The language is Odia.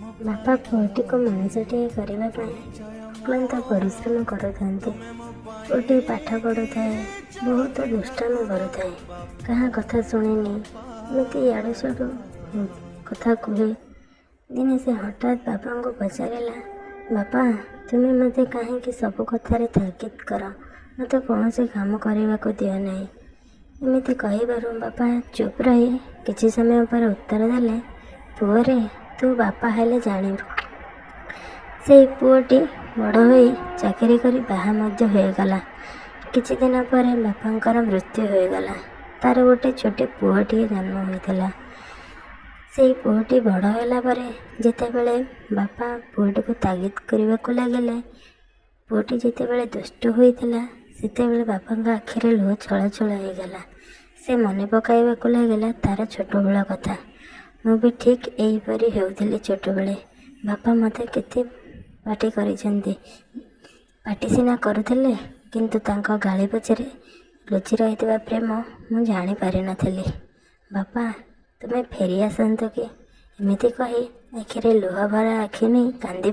ବାପା ପୁଅଟିକୁ ମଣିଷଟିଏ କରିବା ପାଇଁ ଅକ୍ଲାନ୍ତ ପରିଶ୍ରମ କରୁଥାନ୍ତି। ପୁଅଟି ପାଠ ପଢ଼ୁଥାଏ, ବହୁତ ଦୁଷ୍ଟାମି କରୁଥାଏ, କାହା କଥା ଶୁଣେନି, ଏମିତି ଇଆଡ଼ୁ ସିଆଡ଼ୁ କଥା କୁହେ। ଦିନେ ସେ ହଠାତ୍ ବାପାଙ୍କୁ ପଚାରିଲା, ବାପା ତୁମେ ମୋତେ କାହିଁକି ସବୁ କଥାରେ ତାଗିଦ କର, ମୋତେ କୌଣସି କାମ କରିବାକୁ ଦିଅ ନାହିଁ। ଏମିତି କହିବାରୁ ବାପା ଚୁପ୍ ରହି କିଛି ସମୟ ପରେ ଉତ୍ତର ଦେଲେ, ପୁଅରେ ତୁ ବାପା ହେଲେ ଜାଣିବୁ। ସେଇ ପୁଅଟି ବଡ଼ ହୋଇ ଚାକିରି କରି ବାହା ମଧ୍ୟ ହୋଇଗଲା। କିଛି ଦିନ ପରେ ବାପାଙ୍କର ମୃତ୍ୟୁ ହୋଇଗଲା। ତାର ଗୋଟେ ଛୋଟ ପୁଅଟିଏ ଜନ୍ମ ହୋଇଥିଲା। ସେଇ ପୁଅଟି ବଡ଼ ହେଲା ପରେ ଯେତେବେଳେ ବାପା ପୁଅଟିକୁ ତାଗିଦ କରିବାକୁ ଲାଗିଲେ, ପୁଅଟି ଯେତେବେଳେ ଦୁଷ୍ଟ ହୋଇଥିଲା ସେତେବେଳେ ବାପାଙ୍କ ଆଖିରେ ଲୁହ ଛଳ ଛଳ ହୋଇଗଲା। ସେ ମନେ ପକାଇବାକୁ ଲାଗିଲା ତାର ଛୋଟବେଳ କଥା। ମୁଁ ବି ଠିକ୍ ଏହିପରି ହେଉଥିଲି ଛୋଟବେଳେ। ବାପା ମୋତେ କେତେ ପାଟି କରିଛନ୍ତି। ପାଟି ସିନା କରୁଥିଲେ, କିନ୍ତୁ ତାଙ୍କ ଗାଳି ପଛରେ ଲୁଚି ରହିଥିବା ପ୍ରେମ ମୁଁ ଜାଣିପାରିନଥିଲି। ବାପା ତୁମେ ଫେରି ଆସନ୍ତ କି? ଏମିତି କହି ଆଖିରେ ଲୁହ ଭରା ଆଖି ନେଇ କାନ୍ଦି